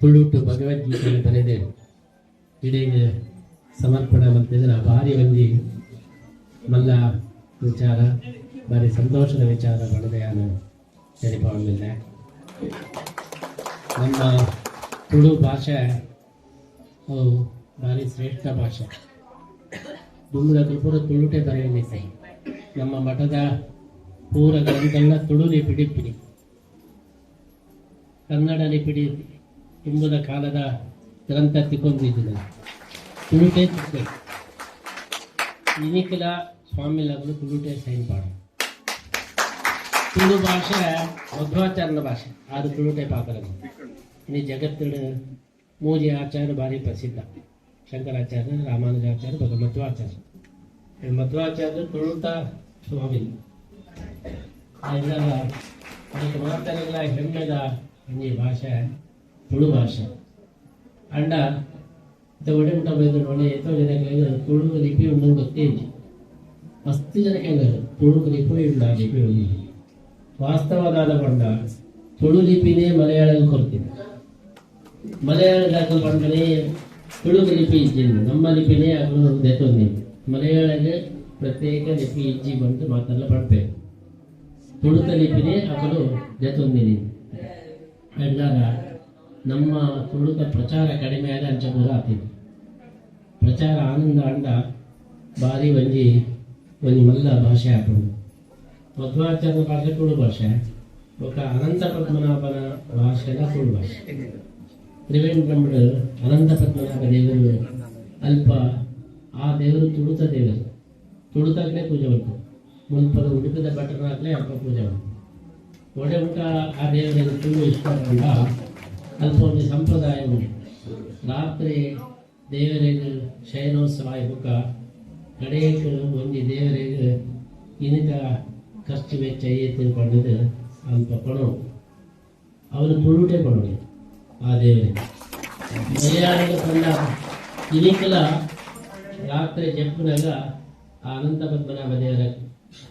ತುಳುಟು ಭಗವದ್ಗೀತೆಯನ್ನು ಬರೆದೆ ಇಡೀಗೆ ಸಮರ್ಪಣೆ ಮಾಡ್ತಿದ್ರೆ ಭಾರಿ ಒಂದು ಮಲ್ಲ ವಿಚಾರ ಭಾರಿ ಸಂತೋಷದ ವಿಚಾರ ಬಡದೆ ನಾನು ಹೇಳಿಕೊಳ್ಳಲಿಲ್ಲ. ನಮ್ಮ ತುಳು ಭಾಷೆ ಭಾರಿ ಶ್ರೇಷ್ಠ ಭಾಷೆ. ದುಂಬುದ ಪೂರ ತುಳುಟೆ ಬರೆಯಲಿದೆ. ನಮ್ಮ ಮಠದ ಪೂರ ಗ್ರಂಥಲ್ಲ ತುಳು ಲಿಪಿಡಿಪಿಡಿ, ಕನ್ನಡ ಲಿಪಿಡಿ ತುಂಬದ ಕಾಲದ ಗ್ರಂಥ ತಿಕ್ಕೊಂಡಿದ್ದಿಲ್ಲ. ತುಳುಟೆ ತಿಕ್ಕ ಇನಿಕಲ ಸ್ವಾಮಿಲಾಗಲು ತುಳುಟೆ ಸೈನ್ ಪಾಡು. ತುಳು ಭಾಷೆ ಮಧ್ವಾಚಾರ್ಯನ ಭಾಷೆ, ಅದು ತುಳುಟೆ ಪಾಕರದು. ಈ ಜಗತ್ತಿನ ಮೂಜಿ ಆಚಾರ್ಯ ಭಾರಿ ಪ್ರಸಿದ್ಧ. ಶಂಕರಾಚಾರ್ಯ, ರಾಮಾನುಜಾಚಾರ್ಯ, ಮಧ್ವಾಚಾರ್ಯ. ಮಧ್ವಾಚಾರ್ಯ ತುಳುಟ ಸ್ವಾಮಿ ಎಲ್ಲರ ಅದಕ್ಕೆ ಮಾತಾಡಲ್ಲ ಹೆಮ್ಮೆದ ಈ ಭಾಷೆ ತುಳು ಭಾಷೆ. ಅಂಡ ಒಡೆ ಊಟ ಬೈದು ಒಳ್ಳೆ ಎಷ್ಟೋ ಜನಕ್ಕೆ ತುಳು ಲಿಪಿ ಉಂಡು ಗೊತ್ತೇ ಇಲ್ಲ. ಮಸ್ತು ಜನಕ್ಕೆ ತುಳು ಲಿಪಿ ಉಂಡ ಲಿಪಿ ಉಂಡು ವಾಸ್ತವವಾದ ಬಂಡ ತುಳು ಲಿಪಿನೇ ಮಲಯಾಳಂ ಕೊಡ್ತೀನಿ. ಮಲಯಾಳದ ಬಂಡನೇ ತುಳು ಲಿಪಿ ಇದ್ದೀನಿ. ನಮ್ಮ ಲಿಪಿನೇ ಅದು ದೆತ್ತೊಂದಿ ಮಲಯಾಳಗೆ ಪ್ರತ್ಯೇಕ ಲಿಪಿ ಇಜ್ಜಿ ಬಂದು ಮಾತೆಲ್ಲ ಪಡ್ಬೇಕು. ತುಳುಕ ಲಿಪಿನೇ ಅಕಲು ಜತೊಂದಿನಿ. ಎಲ್ಲರ ನಮ್ಮ ತುಳುಕ ಪ್ರಚಾರ ಕಡಿಮೆ ಆದ ಅಂಚ ಕೂಡ ಆಗ್ತಿದೆ. ಪ್ರಚಾರ ಆನಂದ ಅಂಡ ಭಾರಿ ಒಂಜಿ ಮಲ್ಲ ಭಾಷೆ ಹಾಕೊಂಡು ಮಧ್ವಾಚಾರ್ಯ ಭಾಷೆ ತುಳು ಭಾಷೆ, ఒక ಅನಂತ ಪದ್ಮನಾಭನ ಭಾಷೆನ ತುಳು ಭಾಷೆ. ತ್ರಿವೇಂದ್ರಮ್ಮಡು ಅನಂತ ಪದ್ಮನಾಭ ದೇವರು ಅಲ್ಪ ಆ ದೇವರು ತುಳುತ ದೇವರು. ತುಳುತಾಗಲೇ ಪೂಜೆ ಉಂಟು. ಮುನ್ಪದ ಉಡುಪಿದ ಭಟ್ರನಾಗಲೇ ಅಲ್ಪ ಪೂಜೆ ಉಂಟು. ಒಡೆ ಊಟ ಆ ದೇವರಿಗೆ ತುಳು ಇಷ್ಟಕೊಂಡ ಅಲ್ಪ ಒಂದು ಸಂಪ್ರದಾಯ ಉಂಟು. ರಾತ್ರಿ ದೇವರಿಗೆ ಶಯನೋತ್ಸವ ಬುಕ್ಕ ಕಡೆಯಕ್ಕೆ ಒಂದು ದೇವರಿಗೆ ಇನಿತ ಖರ್ಚು ವೆಚ್ಚ ತಿಳ್ಕೊಂಡದ್ದು ಅಲ್ಪ ಪಣವು ಅವರು ತುಳುಟೆ ಪಣವಿ ಆ ದೇವರಿಗೆ. ಮಲಯಾಳಿಗೆ ಕಂಡ ಇನಿಕಲ ರಾತ್ರಿ ಜಪ್ಪನಾಗ ಆ ಅನಂತ ಪದ್ಮನಾಭ ದೇವರ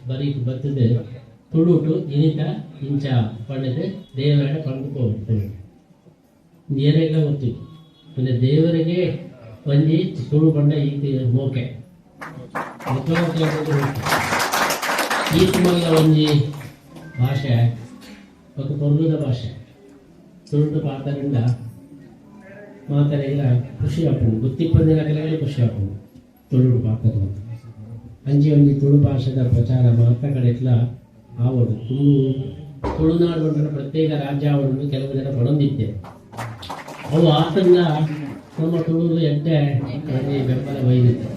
ಬರೀ ಬರ್ತದೆ ತುಳುಟು ಇನಿತ ಇಂಚ ಪಡೆದು ದೇವರ ಕೊಂಡುಕೋಬೇಕು. ನೀರೇಗ ಗೊತ್ತಿತ್ತು ಅಂದರೆ ದೇವರಿಗೆ ಒಂಜಿ ತುಳು ಬಂಡ ಈತಿ ಮೋಕೆ ಈತ ಮಲ್ಲ ಒಂಜಿ ಭಾಷೆ ಒಂದು ಪೊರ್ಲುದ ಭಾಷೆ. ತುಳುಟು ಪಾತರಿಂದ ಮಾತಾಡಿಲ್ಲ ಖುಷಿ ಹಾಕೊಂಡು ಗೊತ್ತಿಪ್ಪಂದಿನ ಕೆಲವೇ ಖುಷಿ ಹಾಕೊಂಡು ತುಳುಟು ಪಾತ್ರ ಅಂಜಿ ಒಂದು ತುಳು ಭಾಷೆದ ಪ್ರಚಾರ ಮಾತ್ರ ಕಡೆಲ್ಲ ಆವಡು. ತುಳುನಾಡು ಬಂದ್ರೆ ಪ್ರತ್ಯೇಕ ರಾಜ್ಯ ಆವಡು ಕೆಲವು ಜನ ಪಡೊಂದಿದ್ದೆ. ಅವು ಆತಲ್ಲ ನಮ್ಮ ತುಳು ಎಡ್ಡೆ ಬೆಂಬಲ ಬೈದಿತ್ತು.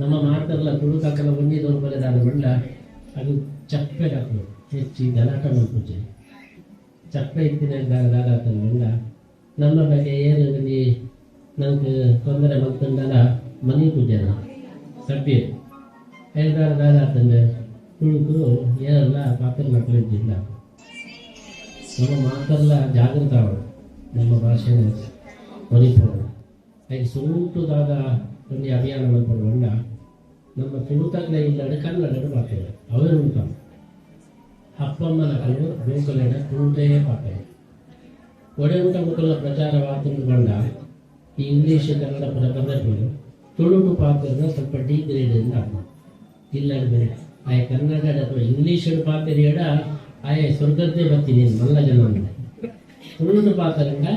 ನಮ್ಮ ಮಾತಲ್ಲ ತುಳು ಕಾಕಲ್ಲ ಒಂದೇ ದೌರ್ಬಲ್ಯದಾದ ಬಂಡ ಅದು ಚಪ್ಪೆ ಹಾಕೋದು ಹೆಚ್ಚಿ ಗಲಾಟ ಪೂಜೆ ಚಪ್ಪೆ ಇತ್ತಿನ ದಾದಾತ ಬಂಡ ನಮ್ಮ ಬಗ್ಗೆ ಏನು ನನಗೆ ತೊಂದರೆ ಮತ್ತೊಂದಲ್ಲ ಮನೆ ಪೂಜೆ ಸಭ್ಯ ಐದಾರ ದಾದಾತಂದ್ರೆ ತುಳುಕು ಏನೆಲ್ಲ ಪಾತ್ರ ಮಕ್ಕಳಿದ್ದಿಲ್ಲ. ನಮ್ಮ ಮಾತೆಲ್ಲ ಜಾಗೃತ ಅವಳು ನಮ್ಮ ಭಾಷೆನ ಹೊರಿಪೋಳು ಹಾಗೆ ಸುಂಟುದಾದ ಒಂದು ಅಭಿಯಾನ ಮಾಡ್ಕೊಂಡ ನಮ್ಮ ತುಳುತಾಗಲೇ ಇಲ್ಲಡೆ ಕನ್ನಡ ಪಾತ್ರ ಅವರು ಉಂಟ ಅಪ್ಪಮ್ಮನ ಕಲ್ಲು ಗೋಕಲೆಡ ತುಳುಟೇ ಪಾತ್ರ ಒಡೆ ಊಟ ಮಕ್ಕಳ ಪ್ರಚಾರವಾತಂದು ಬಂಡ ಈ ಇಂಗ್ಲೀಷ್ ಕನ್ನಡ ಪದ ಪದಗಳು ತುಳುಟು ಪಾತ್ರದ ಸ್ವಲ್ಪ ಡಿಗ್ರೇಡ್ ಇಲ್ಲ ಬೇರೆ ಆಯ ಕನ್ನಡ ಅಥವಾ ಇಂಗ್ಲೀಷ್ ಪಾತ್ರೆಯಡ ಆಯ ಸ್ವರ್ಗದ್ದೇ ಬರ್ತೀನಿ ಮಲ್ಲ ಜನ ಅಂದರೆ ತುಳುಟು ಪಾತ್ರದ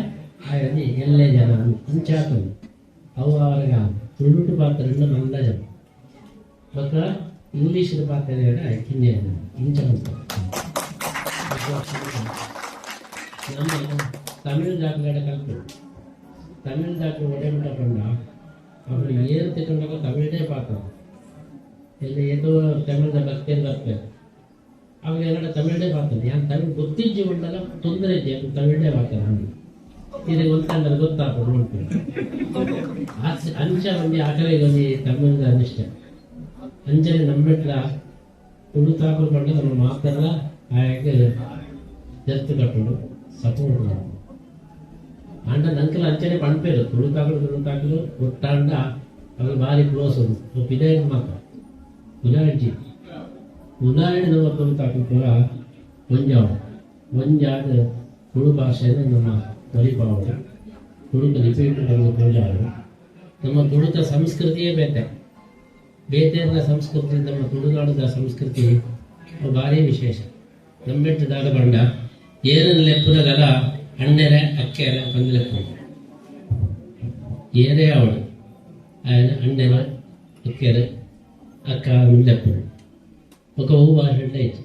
ಆಯಲ್ಲಿ ಎಲ್ಲೇ ಜನ ಅಂಚಾಕಲು ಅವು ಅವರಿಗೆ ತುಳುಟು ಪಾತ್ರೆಯಿಂದ ಮಲ್ಲ ಜನ ಮತ್ತು ಇಂಗ್ಲೀಷ್ ಪಾತ್ರೆಯಡ ಕಿನ್ನೆ ಇಂಚ ನಮ್ಮ ತಮಿಳ್ ದಾಖಲೆಡ ಕಲ್ತು ತಮಿಳ್ ದಾಖಲೆ ಒಡೆ ಊಟ ಬಂಡ ಅವರು ಏನು ತಗೊಂಡಾಗ ತಮಿಳೇ ಪಾತ್ರ ಎಲ್ಲ ಏತೋ ತಮಿಳದ ಭಕ್ತಿಯನ್ನು ಬರ್ತೇವೆ ಅವಾಗ ಎಲ್ಲ ತಮಿಳೇ ಪಾತ್ರ ಯಾರು ತಮಿಳ್ ಗೊತ್ತಿಜ್ಜಿ ಉಂಟಲ್ಲ ತೊಂದರೆ ಇದ್ದೆ ಅದು ತಮಿಳೇ ಪಾತ್ರ ಇದಕ್ಕೆ ಗೊತ್ತಂದ್ರೆ ಗೊತ್ತಾಗ್ತದೆ ನೋಡ್ತೀವಿ. ಅಂಚ ಬಂದು ಆ ಕಡೆ ಬಂದು ತಮಿಳದ ಅನಿಷ್ಟ ಅಂಚನೆ ನಂಬಿಟ್ಲ ತುಳುತಾಕಲು ಬಂದು ನಮ್ಮ ಮಾತೆಲ್ಲ ಹಾಗೆ ಜರ್ತು ಕಟ್ಟೋದು ಸಪೋರ್ಟ್ ಅಂಡ ನಂಕಲ ಅಂಚನೆ ಪಂಪೇರು ತುಳುತಾಕಲು ಒಟ್ಟಾಂಡ ಅವಾಗ ಭಾರಿ ಕ್ಲೋಸ್ ಅದು ಪಿದಾಯ ಮಾತ್ರ ಉದಾಹರಣೆ ನಮ್ಮ ತುಳುತಾಕಲು ಕೂಡ ಒಂಜಾದ ತುಳು ಭಾಷೆಯನ್ನು ನಮ್ಮ ಒಲಿಪಾವಡು ತುಳುಕ ಲಿಪಿಟ್ಟು ಬಂದು ಪೂಜಾರು ನಮ್ಮ ತುಳುಕ ಸಂಸ್ಕೃತಿಯೇ ಬೇತೆಯರ ಸಂಸ್ಕೃತಿ ನಮ್ಮ ತುಳುನಾಡದ ಸಂಸ್ಕೃತಿ ಭಾರಿ ವಿಶೇಷ. ನಮ್ಮೆಟ್ಟು ದಾದ ಬಂಡ ಏರನ್ ಲೆಪ್ಪುನಗಲ ಅಣ್ಣೆರೆ ಅಕ್ಕೆರೆ ಬಂದು ಏರೇ ಅವಳು ಅಣ್ಣೆರೆ ಅಕ್ಕೆರೆ ಅಕ್ಕ ಲೆಪ್ಪುಡು ఒక భాషలో ఇచ్చి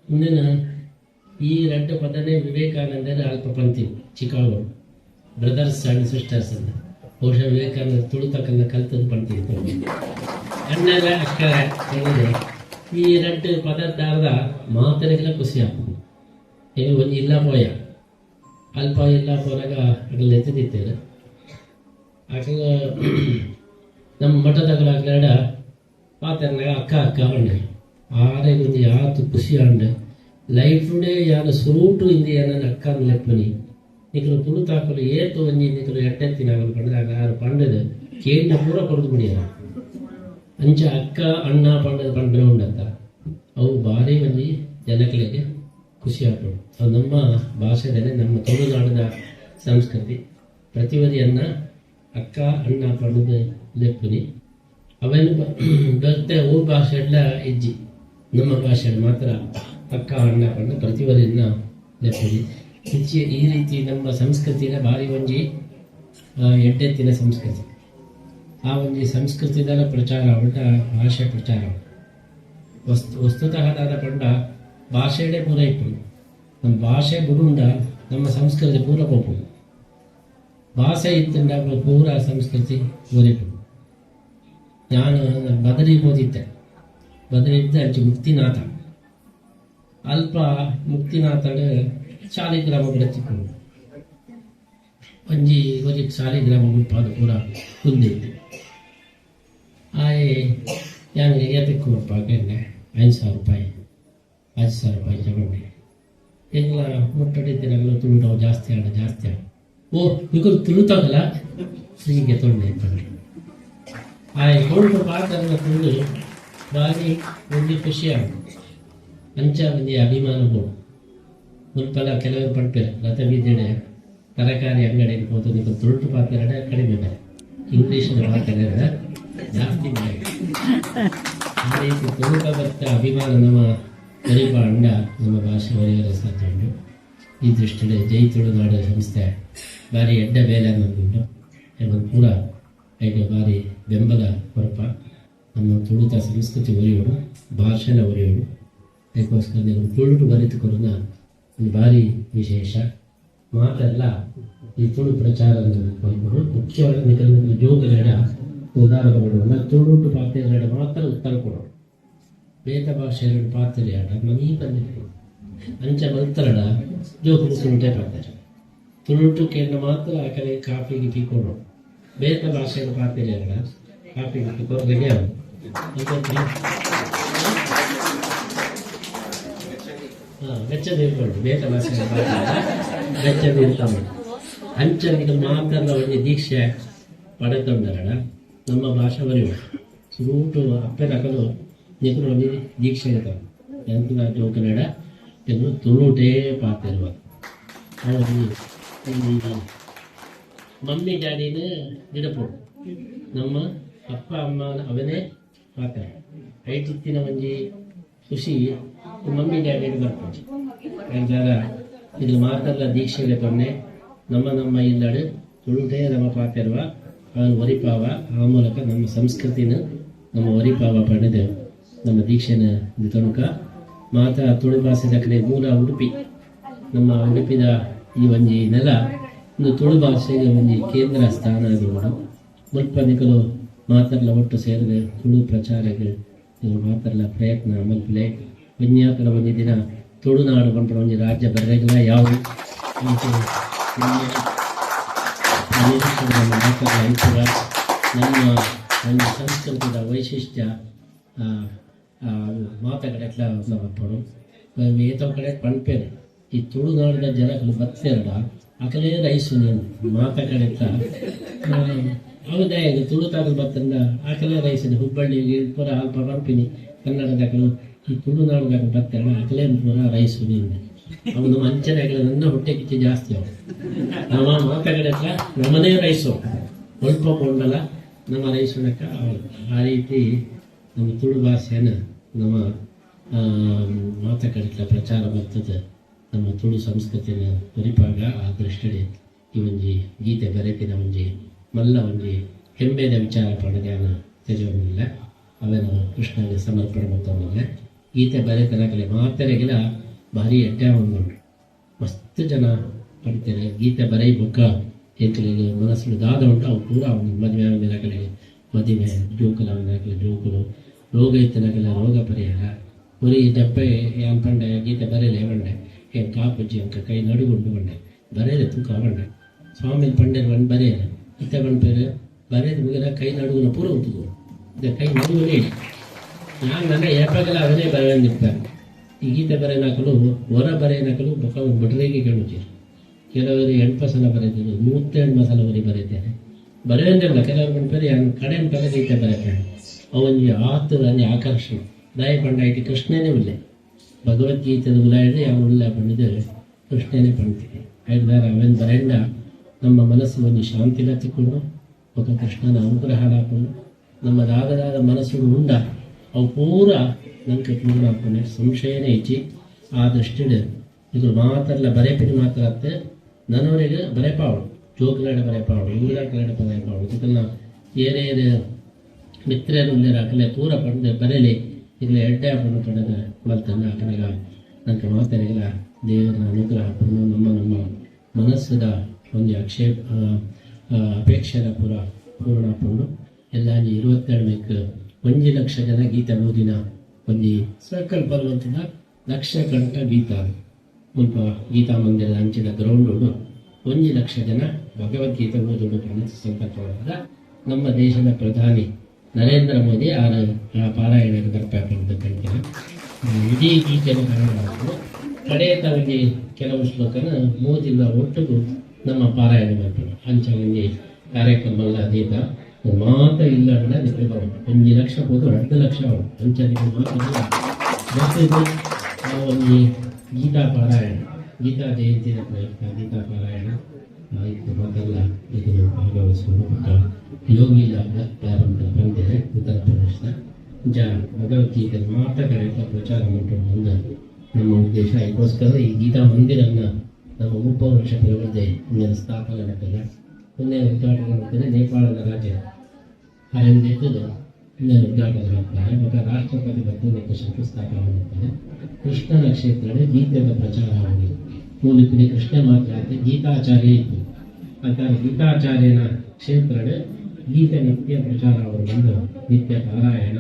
ಮುಂದಿನ ಈ ಎರಡು ಪದನೇ ವಿವೇಕಾನಂದರ ಅಲ್ಪ ಪಂಕ್ತಿ ಚಿಕಾಗೋ ಬ್ರದರ್ಸ್ ಅಂಡ್ ಸಿಸ್ಟರ್ಸ್ ಅಂತ ಬಹುಶಃ ವಿವೇಕಾನಂದ ತುಳುತಕ್ಕಂಥ ಕಲ್ತದ್ದು ಪಂಕ್ತಿ ಅಣ್ಣರ ಅಕ್ಕರ ಹೇಳಿದೆ. ಈ ಎರಡು ಪದದ ಮಾತನೆಗಳ ಖುಷಿ ಆಗ್ತದೆ. ಈಗ ಒಂದು ಇಲ್ಲ ಪೋಯ ಅಲ್ಪ ಇಲ್ಲ ಪೋರಾಗ ಅದ್ರಲ್ಲಿ ಎತ್ತಿದ್ದೇವೆ ಆಗ ನಮ್ಮ ಮಠದಾಗಲಾಗಲಾಡ ಪಾತ್ರನಾಗ ಅಕ್ಕ ಅಕ್ಕ ಅಂಡೆ ಆರೆ ಒಂದು ಯಾತು ಖುಷಿ ಅಂಡೆ ಲೈಫ್ಡೆ ಯಾರು ಸುರೂಟು ಇಂದಿ ನನ್ನ ಅಕ್ಕ ಲೆಪ್ಪನಿ ನಿಖಲು ತುಳುತಾಕಲು ಏತು ಒಂಜಿ ನಿಖಲು ಎಟ್ಟೆತ್ತಿನಾಗಲು ಪಂಡದಾಗ ಯಾರು ಪಂಡದು ಕೇಂದ್ರ ಪೂರ ಕೊಡ್ದು ಬಿಡಿಯಾರ ಅಂಚ ಅಕ್ಕ ಅಣ್ಣ ಪಂಡದ ಪಂಡನೆ ಉಂಡಂತ ಅವು ಭಾರಿ ಒಂಜಿ ಜನಗಳಿಗೆ ಖುಷಿ ಆಗ್ತದೆ. ಅದು ನಮ್ಮ ಭಾಷೆದಲ್ಲೇ ನಮ್ಮ ತುಳುನಾಡಿನ ಸಂಸ್ಕೃತಿ ಪ್ರತಿವದಿಯನ್ನ ಅಕ್ಕ ಅಣ್ಣ ಪಂಡದ ಲೆಪ್ಪನಿ ಅವೇನು ಬರ್ತೆ ಊರ ಭಾಷೆ ಎಲ್ಲ ಇಜ್ಜಿ ನಮ್ಮ ಭಾಷೆಯಲ್ಲಿ ಮಾತ್ರ ಅಕ್ಕ ಅಣ್ಣ ಪಂಡ ಪ್ರತಿವದಿಯನ್ನ ಲೆಪ್ಪನಿ ಹೆಚ್ಚಿ ಈ ರೀತಿ ನಮ್ಮ ಸಂಸ್ಕೃತಿನ ಭಾರಿ ಒಂಜಿ ಎಡ್ಡೆತ್ತಿನ ಸಂಸ್ಕೃತಿ. ಆ ಒಂಜಿ ಸಂಸ್ಕೃತಿದ ಪ್ರಚಾರ ಅವಟ ಭಾಷೆ ಪ್ರಚಾರ ವಸ್ತುತಃ ದಾದ ಪಂಡ ಭಾಷೆಡೆ ಪೂರ ಇಪ್ಪುಡು ನಮ್ಮ ಭಾಷೆ ಬುಡುಂಡ ನಮ್ಮ ಸಂಸ್ಕೃತಿ ಪೂರ ಪೋಪುಡು ಭಾಷೆ ಇತ್ತಂಡ ಪೂರ ಸಂಸ್ಕೃತಿ ಓದಿಪ್ಪುಡು. ನಾನು ಬದರಿ ಓದಿದ್ದೆ ಬದರಿದ್ದೆ ಅಂಚೆ ಮುಕ್ತಿನಾಥ ಅಲ್ಪ ಮುಕ್ತಿನಾಥಡ್ ಶಾಲಿಗ್ರಾಮ ಬೆಳೆಸಿಕೊಂಡು ಒಂಜಿ ಒಂದು ಶಾಲಿಗ್ರಾಮ ಮುಪ್ಪಾದ ಪೂರ ಕುಂದಿತ್ತು ಆಯೆ ಯಾನಿಗೆ ಏತಕ್ಕೆ ಮುಪ್ಪಾಗಂಡೆ 5,000 ರೂಪಾಯಿ 5,000 ರೂಪಾಯಿ ತಗೊಂಡೆ. ಎಲ್ಲ ಮುಟ್ಟಡಿದ್ದಿನಾಗಲೂ ತುಳುಟವು ಜಾಸ್ತಿ ಆಡ ಓ ಈಗ ತುಳುತಾಗಲ್ಲ ಹೀಗೆ ತೊಂಡೆ ಅಂತಂದ್ರೆ ಆಯ್ ಕೊಟ್ಟು ಪಾತ್ರನ ತುಳು ಭಾರಿ ಒಂದು ಖುಷಿ ಆಗುತ್ತೆ. ಅಂಚ ಒಂದು ಅಭಿಮಾನ ಬೋಡು ಮುಲ್ಪಲ ಕೆಲವರು ಪಡ್ಪೇರು ರಥ ಬೀದಿಡೆ ತರಕಾರಿ ಅಂಗಡಿ ಇರ್ಬೋದು ನೀವು ತುಳುಟು ಪಾತ್ರೆ ಕಡಿಮೆ ಬೆಲೆ ಇಂಗ್ಲೀಷಿನ ಪಾತ್ರೆ ಜಾಸ್ತಿ ಬೆಲೆ. ಆ ರೀತಿ ತುಳುಕ ಬರ್ತ ಅಭಿಮಾನ ನಮ್ಮ ಒಲಿಪ ಅಂಡ ನಮ್ಮ ಭಾಷೆ ಒಲಿಯರ ಸಾಧ್ಯ ಉಂಟು. ಈ ದೃಷ್ಟಿಯಲ್ಲಿ ಜೈ ತುಳುನಾಡು ಸಂಸ್ಥೆ ಭಾರಿ ಎಡ್ಡ ಬೇಲೆ ಅನ್ನೋದುಂಟು ಎಂದು ಪೂರ ಐದು ಭಾರಿ ಬೆಂಬಲ ಕೊರಪ ನಮ್ಮ ತುಳುತ ಸಂಸ್ಕೃತಿ ಒಲಿಯೋಡು ಭಾಷೆನ ಒಲಿಯೋಡು ಅದಕ್ಕೋಸ್ಕರ ನೀವು ತುಳುಟು ಬರೆದುಕೊರೋದ ಒಂದು ಭಾರಿ ವಿಶೇಷ ಮಾತೆಲ್ಲ ಈ ತುಳು ಪ್ರಚಾರ ಕೊಡ್ಬೋದು. ಮುಖ್ಯವಾಗಿ ನಿಖಿಲ ಜೋಗಲೆಡ ಉದಾಹರಣೆ ಕೊಡುವ ತುಳುಟು ಪಾತ್ರೆಗಳ ಮಾತ್ರ ಉತ್ತರ ಕೊಡೋದು ಬೇತ ಭಾಷೆಗಳ ಪಾತ್ರೆಯಾಡ ಮನೀ ಬಂದಿತ್ತು ಅಂಚ ಮಂತ್ರಡ ಜೋಕು ಸುಂಟೆ ಪಾತ್ರೆ ತುಳುಟು ಕೇಂದ್ರ ಮಾತ್ರ ಆ ಕಡೆ ಕಾಫಿ ಗಿಫಿ ಕೊಡೋದು ಬೇತ ಭಾಷೆಗಳ ಪಾತ್ರೆಯಾಡ ಕಾಫಿ ಗಿಫಿ ಕೊಡೋದಕ್ಕೆ ವೆಚ್ಚದ ಇರ್ಬೋದು ಬೇತ ಭಾಷೆಗಳ ಪಾತ್ರೆ ವೆಚ್ಚದ ಇರ್ತಾವೆ. ಅಂಚನಿಗೆ ಮಾತಲ್ಲ ಒಂದು ದೀಕ್ಷೆ ಪಡೆದುಕೊಂಡಾರ ನಮ್ಮ ಭಾಷೆ ಬರೆಯುವ ಸುರೂಟು ಅಪ್ಪೆ ನಕಲು ನಿಖಲು ಒಂದು ದೀಕ್ಷೆ ಇರ್ತಾವೆ ಎಂತ ಜೋಕನಾಡ ಎಂದು ತುಳುಟೇ ಪಾತಿರುವ ಮಮ್ಮಿ ಡ್ಯಾಡಿನ ಗಿಡಪು ನಮ್ಮ ಅಪ್ಪ ಅಮ್ಮ ಅವನೇ ಪಾತ್ರ ಐತಿತ್ತಿನ ಒಂಜಿ ಖುಷಿ ಮಮ್ಮಿ ಡ್ಯಾಡಿ ಬರ್ಬೋದು ಯಾರ ಇದು ಮಾತಲ್ಲ ದೀಕ್ಷೆಗೆ ತೊನ್ನೆ ನಮ್ಮ ಇಲ್ಲಡು ತುಳುಟೇ ನಮ್ಮ ಪಾತಿರುವ ಅವನು ಒರಿಪಾವ ಆ ಮೂಲಕ ನಮ್ಮ ಸಂಸ್ಕೃತಿನ ನಮ್ಮ ಒರಿಪಾವ ಪಡೆದೆವು ನಮ್ಮ ದೀಕ್ಷೆನ ತನಕ ಮಾತ ತುಳು ಭಾಷೆದ ಕಡೆ ಮೂಲ ಉಡುಪಿ ನಮ್ಮ ಉಡುಪಿದ ಈ ಒಂಜಿ ನೆಲ ಒಂದು ತುಳು ಭಾಷೆಗೆ ಒಂಜಿ ಕೇಂದ್ರ ಸ್ಥಾನ ಆಗಿರುವುದು ಮುಲ್ಪ ನಿಕಲು ಮಾತರ್ಲ ಒಟ್ಟು ಸೇರಿದೆ ತುಳು ಪ್ರಚಾರಗಳು ಇದು ಮಾತರ್ಲ ಪ್ರಯತ್ನ ಮಲ್ಪಲೆ ವಿನ್ಯಾಕಲ ಒಂದು ದಿನ ತುಳುನಾಡು ಬಂದ್ರೆ ಒಂದು ರಾಜ್ಯ ಬರೆಗಳ ಯಾವುದು ನಮ್ಮ ಒಂದು ಸಂಸ್ಕೃತಿಯ ವೈಶಿಷ್ಟ್ಯ ಮಾತುಗಳೆಲ್ಲ ಪಡು ಏತೋ ಕಡೆ ಪಂಪೇರು ಈ ತುಳುನಾಡಿನ ಜನಗಳು ಬತ್ತೇರಡ ಅಕಲೇ ರೈಸು ನೀನು ಮಾತುಗಳೆತ್ತ ಹೌದಾ ಇದು ತುಳುತಾಗಲು ಬತ್ತಂದ ಅಕಲೇ ರೈಸಿನ ಹುಬ್ಬಳ್ಳಿಗೆ ಪೂರ ಅಲ್ಪ ಪಂಪಿನಿ ಕನ್ನಡದಾಗಲು ಈ ತುಳುನಾಡಿದಾಗ ಬತ್ತೇರಡ ಅಕಲೇ ಪೂರ ರೈಸು ನೀನು ಅವನು ಮಂಚನೆಗಳ ನನ್ನ ಹೊಟ್ಟೆ ಕಿಚ್ಚು ಜಾಸ್ತಿ ಅವನು ನಮ್ಮ ಮಾತುಗಳ ಹತ್ರ ನಮ್ಮನೇ ರೈಸು ಸ್ವಲ್ಪ ಕೊಂಡಲ್ಲ ನಮ್ಮ ರೈಸುನಕ್ಕ ಆ ರೀತಿ ನಮ್ಮ ತುಳು ಭಾಷೆಯನ್ನು ನಮ್ಮ ಮಾತುಕಡಿತ ಪ್ರಚಾರ ಬರ್ತದೆ ನಮ್ಮ ತುಳು ಸಂಸ್ಕೃತಿಯ ಪರಿಪಾಗ ಆ ದೃಷ್ಟಿಯಲ್ಲಿ ಈ ಒಂಜಿ ಗೀತೆ ಬರೆತಿನ ಒಂಜಿ ಮಲ್ಲ ಒಂಜಿ ಹೆಮ್ಮೆದ ವಿಚಾರ ಪಡೆದ ತೆರೆಯೋದಿಲ್ಲ ಅವೇನು ಕೃಷ್ಣನಿಗೆ ಸಮರ್ಪಣೆ ಮಾಡ್ತಾವಲ್ಲ ಗೀತೆ ಬರೆತನಕಲೆ ಮಾತರೆಗಿನ ಭಾರಿ ಎಡ್ಡೆ ಉಂಟು ಮಸ್ತ್ ಜನ ಪಡ್ತಾರೆ ಗೀತೆ ಬರೀ ಬುಕ್ಕ ಏಕಲಿಗೆ ಮನಸ್ಸು ದಾದ ಉಂಟು ಅವು ಪೂರ ಮದುವೆ ದಿನಗಳಿಗೆ ಮದುವೆ ಜೋಕುಲ ಜೋಕುಲು ರೋಗ ಇತ್ತಿನಕಲೆ ರೋಗ ಪರಿಹಾರ ಪುರಿ ಡಬ್ಬೆ ಏನು ಪಂಡೆ ಗೀತೆ ಬರೆಯಲೇ ಬಂಡೆ ಏನು ಕಾಪುಜ್ಜಿ ಅಂಕ ಕೈ ನಡುಗುಂಡು ಬಂಡೆ ಬರೆಯಲೆ ತೂಕ ಬಂಡೆ ಸ್ವಾಮಿ ಪಂಡೆರ್ ಬಂದು ಬರೆಯಲ್ಲ ಇತ್ತ ಬಂದ್ಪೇರು ಬರೆಯದು ಮುಗಿದ ಕೈ ನಡುಗುನ ಪೂರ ಉಂಟು ಇದು ಕೈ ನಡುಗುನೇ ನಾನು ನನ್ನ ಏಪಾಗಲ್ಲ ಅವನೇ ಬರೆಯಂದಿರ್ತಾರೆ ಈ ಗೀತೆ ಬರೆಯನಾಕಲು ಹೊರ ಬರೆಯನಾಕಲು ಬೊಕ್ಕ ಬಡ್ರಿಗೆ ಕೇಳುತ್ತೀರಿ ಕೆಲವರು 8 ಸಲ ಬರೆದಿದ್ದು 102 ಸಲ ಬರೀತಾರೆ ಬರೆಯಂದಿರಲ್ಲ ಕೆಲವರು ಬಂದ್ಪೇರು ಕಡೆ ಪದ ಗೀತೆ ಬರೀತಾರೆ ಅವನಿಗೆ ಆತದ ಆಕರ್ಷಣೆ ದಯ ಪಂಡಾಯ್ತು ಕೃಷ್ಣನೇ ಉಳ್ಳೆ ಭಗವದ್ಗೀತೆದ ಉಲಾಯಿದ್ರೆ ಅವನು ಉಳ್ಳೆ ಬಂದಿದ್ದರೆ ಕೃಷ್ಣನೇ ಪಂಡ್ತೀವಿ ಹೇಳಿದಾರೆ ಅವನ್ ಬರೆಂಡ ನಮ್ಮ ಮನಸ್ಸು ಒಂದು ಶಾಂತಿನ ತಿಕ್ಕೊಂಡು ఒక ಕೃಷ್ಣನ ಅನುಗ್ರಹ ಹಾಕೊಂಡು ನಮ್ಮ ರಾಗದಾದ ಮನಸ್ಸು ಉಂಡ ಅವು ಪೂರ ನಂಗೆ ಪೂರ್ಣ ಹಾಕೊಂಡೆ ಸಂಶಯನೇ ಇಚ್ಚಿ ಆ ದೃಷ್ಟಿಡ್ ಇದು ಮಾತಲ್ಲ ಬರೆಪಿನ ಮಾತ್ರ ಅತ್ತೆ ನನ್ನವರಿಗೆ ಬರೆಪಾವಳು ಜೋಕುಲಾಡ ಬರೆಪಾವಳು ಇವುಗಳ ಬರೆಪಾವಳು ಇದನ್ನ ಏನೇ ಮಿತ್ರರು ಹಾಕಲೆ ಪೂರ ಪಡೆದು ಬರೆಯಲಿ ಈಗಲೇ ಎಡ್ಡೆ ಹಾಕೊಂಡು ಪಡೆದ ಮಲ್ತನ್ನ ಹಾಕನಾಗ ನಂಗೆ ಮಾತರಿಗಳ ದೇವರ ಅನುಗ್ರಹ ಹಾಕೊಂಡು ನಮ್ಮ ಮನಸ್ಸದ ಒಂದು ಅಪೇಕ್ಷೆನ ಪೂರ್ಣ ಹಾಕೊಂಡು ಎಲ್ಲ 22 1 ಲಕ್ಷ ಜನ ಗೀತ ಓದಿನ ಒಂದು ಸರ್ಕಲ್ ಬರುವಂತಹ ಲಕ್ಷ ಕಂಠ ಗೀತ ಮುಲ್ಪ ಗೀತಾ ಮಂದಿರದ ಅಂಚಿನ ಗ್ರೌಂಡ್ 1 ಲಕ್ಷ ಜನ ಭಗವದ್ಗೀತೆ ಓದೋಡು ಸಂಕಲ್ಪವಾದ ನಮ್ಮ ದೇಶದ ಪ್ರಧಾನಿ ನರೇಂದ್ರ ಮೋದಿ ಆ ಪಾರಾಯಣಕ್ಕೆ ಬರ್ಬೇಕಂತ ಕಂಡಿನ ಇಡೀ ಗೀತೆಯನ್ನು ಕನ್ನಡ ಕಡೆಯ ತಮಗೆ ಕೆಲವು ಶ್ಲೋಕನ ಮೋದಿಲ್ಲ ಒಟ್ಟಿಗೂ ನಮ್ಮ ಪಾರಾಯಣ ಮಾಡ್ತಾರೆ ಅಂಚಲ್ಲಿ ಕಾರ್ಯಕ್ರಮ ಅಧೀತ ಮಾತ ಇಲ್ಲ ನಿದ್ರೆ ಬರೋದು 1 ಲಕ್ಷ ಹೋದ್ರು 2 ಲಕ್ಷ ಅವರು ಅಂಚಲ್ಲಿ ಮಾತು ಒಂದು ಗೀತಾ ಪಾರಾಯಣ ಗೀತಾ ಜಯಂತಿಯ ಪ್ರಯುಕ್ತ ಗೀತಾ ಪಾರಾಯಣ ಆಯಿತು ಮೊದಲ ಇದನ್ನು ಭಾಗವಹಿಸುವ ಯೋಗಿ ಲಾಭ ಪ್ರಾರಂಭ ಬಂದಿದೆ ಉತ್ತರ ಪ್ರದೇಶದ ಭಗವದ್ಗೀತೆ ಮಾತುಕಡೆ ಪ್ರಚಾರ ಮಾಡುವುದು ನಮ್ಮ ಉದ್ದೇಶ ಇದಕ್ಕೋಸ್ಕರ ಈ ಗೀತಾ ಮಂದಿರನ್ನ ನಮ್ಮ 30 ವರ್ಷ ಪ್ರವೃದ್ಧಿ ಇಂದಿನ ಸ್ಥಾಪನೆ ಆಗ್ತದೆ ಮುಂದೆ ಉದ್ಘಾಟನೆ ಮಾಡ್ತದೆ ನೇಪಾಳದ ರಾಜ್ಯ ಹರೆಂದಿದ್ದು ಇಂದಿನ ಉದ್ಘಾಟನೆ ಮಾಡ್ತಾರೆ ಮತ್ತು ರಾಷ್ಟ್ರಪತಿ ಬಂದು ಶಂಕುಸ್ಥಾಪನೆ ಮಾಡ್ತಾರೆ ಕೃಷ್ಣನ ಕ್ಷೇತ್ರ ಗೀತೆಯ ಪ್ರಚಾರ ಆಗಿದೆ ಮೂಲಕ ಕೃಷ್ಣ ಮಾತ್ರ ಗೀತಾಚಾರ್ಯ ಇತ್ತು ಅಂತಾರೆ ಗೀತಾಚಾರ್ಯನ ಕ್ಷೇತ್ರ ಗೀತೆ ನಿತ್ಯ ಪ್ರಚಾರ ಅವರು ಬಂದು ನಿತ್ಯ ಪಾರಾಯಣ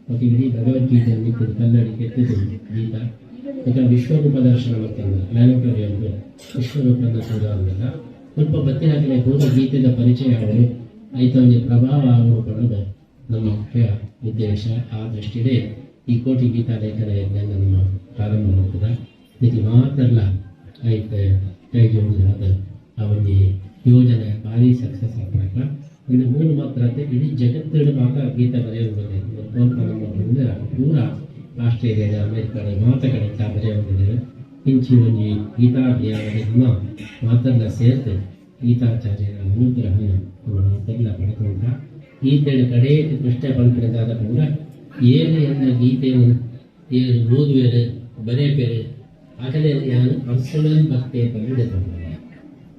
ಮತ್ತು ಇಡೀ ಭಗವದ್ಗೀತೆ ನಿತ್ಯದ ಕನ್ನಡಿ ಕೆತ್ತಿದ್ದು ಗೀತ ಈಗ ವಿಶ್ವರೂಪ ದರ್ಶನ ಮಾಡ್ತಾರೆ ಪ್ಲಾನೆಟೋರಿಯಂ ವಿಶ್ವರೂಪ ದರ್ಶನ ಅಂದಾಗ ಸ್ವಲ್ಪ ಬತ್ತಿನಾಗಲೇ ಪೂರ್ವ ಗೀತೆಯ ಪರಿಚಯ ಅವರು ಐತವನಿಗೆ ಪ್ರಭಾವ ಅವರು ಪಡೆದ ನಮ್ಮ ಮುಖ್ಯ ಉದ್ದೇಶ ಆ ದೃಷ್ಟಿಯೇ ಈ ಕೋಟಿ ಗೀತಾ ಲೇಖನ ಯಜ್ಞ ನಮ್ಮ ಪ್ರಾರಂಭ ಮಾಡ್ತದೆ ಇದು ಮಾತ್ರಲ್ಲ ಐತೆ ಕೈ ಜೋಡಿದ ಆ ಒಂದು ಯೋಜನೆ ಭಾರಿ ಸಕ್ಸಸ್ ಆಗ್ಬೇಕ ಇದು 3 ಮಾತ್ರ ಇಡೀ ಜಗತ್ತಿನ ಮಾತ್ರ ಗೀತ ಬರೆಯೋದು ನಮ್ಮ ಪೂರ ಆಸ್ಟ್ರೇಲಿಯಾದ ಅಮೆರಿಕದ ಮಾತುಕಡೆ ಬರೆಯೋದಿದ್ದಾರೆ ಇಂಚಿ ಒಂದು ಗೀತಾಭಿಯಾನ ಮಾತನ್ನ ಸೇರ್ತೆ ಗೀತಾಚಾರ್ಯರ ಅನುಗ್ರಹ ಮಾತೆಲ್ಲ ಪಡ್ಕೊಂಡ ಗೀತೆಯ ಕಡೆ ಕೃಷ್ಣ ಪಂಪಿನದಾದ ಕೂಡ ಏನು ಎನ್ನ ಗೀತೆಯನ್ನು ಓದುವೇರು ಬರೆಯಬೇರೆ ಆಗಲೇ ನಾನು ಪರ್ಸನಲ್ ಭಕ್ತಿ ಪಡೆದುಕೊಂಡೆ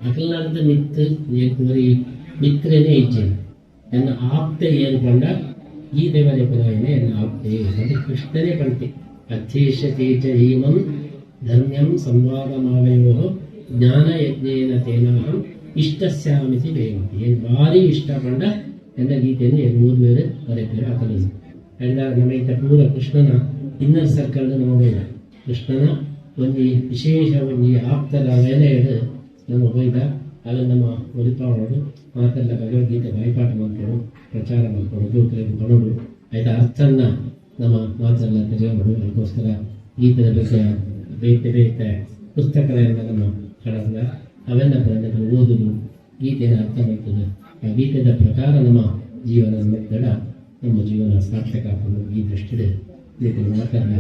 ಅಗಲಾರ್ದ ಮಿತ್ರನೇ ಮಿತ್ರನೇ ಇಚ್ಛೆ ನನ್ನ ಆಪ್ತೆ ಏನು ಕೊಂಡ ಗೀತೆ ಬರೆಯಪುರವೇ ಎನ್ನ ಆಪ್ತೆ ಅದು ಕೃಷ್ಣನೇ ಪಂಕ್ತಿ ಅಧ್ಯೇಶತೆ ಚ ಏಮಂ ಧರ್ಮ್ಯಂ ಸಂವಾದಮಾವಯೋ ಜ್ಞಾನ ಯಜ್ಞೇನ ತೇನಾಹಂ ಇಷ್ಟಸ್ಯಾಮಿತಿ ಬೇಂತಿ ಏನು ಭಾರಿ ಇಷ್ಟಪಂಡ ಎಲ್ಲ ಗೀತೆಯನ್ನು ಓದುವೇರು ಬರೆಯಬೇರೆ ಆಗಲಿಲ್ಲ ಎಲ್ಲ ನಮಗೆ ಪೂರ ಕೃಷ್ಣನ ಇನ್ನರ್ ಸರ್ಕಲ್ ನೋಡಿಲ್ಲ ಕೃಷ್ಣನ ಒಂದು ವಿಶೇಷ ಒಂದು ಆಪ್ತರ ಮೇಲೆ ನಮ್ಮ ಹೋಯ್ದ ಅದು ನಮ್ಮ ಒಲಿಪಾವೋಡು ಮಾತೆಲ್ಲ ಭಗವದ್ಗೀತೆ ಬಾಯಿಪಾಠ ಮಾಡ್ಕೊಂಡು ಪ್ರಚಾರ ಮಾಡ್ಕೊಂಡು ಜೋಕರಿಗೆ ಬರೋದು ಆಯ್ತು ಅರ್ಥನ್ನ ನಮ್ಮ ಮಾತೆಲ್ಲ ತೆಗೆಯೋದು ಅದಕ್ಕೋಸ್ಕರ ಗೀತೆಯ ಬಗ್ಗೆ ಬೇಕೆ ಪುಸ್ತಕಗಳಿಂದ ನಮ್ಮ ಕಳೆದ ಅವೆಲ್ಲ ಪ್ರಯತ್ನಗಳು ಓದುದು ಗೀತೆಯ ಅರ್ಥ ಮಾಡ್ತದೆ ಆ ಗೀತೆಯ ಪ್ರಕಾರ ನಮ್ಮ ಜೀವನ ಮಕ್ಕಳ ನಮ್ಮ ಜೀವನ ಸಾರ್ಥಕ ಹಾಕೊಂಡು ಈ ದೃಷ್ಟಿದೆ ಇದಕ್ಕೆ ಮಾತನ್ನ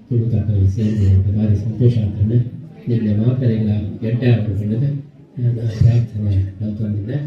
ತುಳುಕಾಕಲ್ಲಿ ಸೇರಿದೆ ಅಂತ ಭಾರಿ ಸಂತೋಷ ಆಗ್ತದೆ ನಿನ್ನೆ ಮಾಕರಿಗಳ ಗೆಡ್ಡೆ ಹಾಕಿಕೊಂಡಿದ್ದೆ ಪ್ರಾರ್ಥನೆ ಕಲ್ತ್ಕೊಂಡಿದ್ದೆ.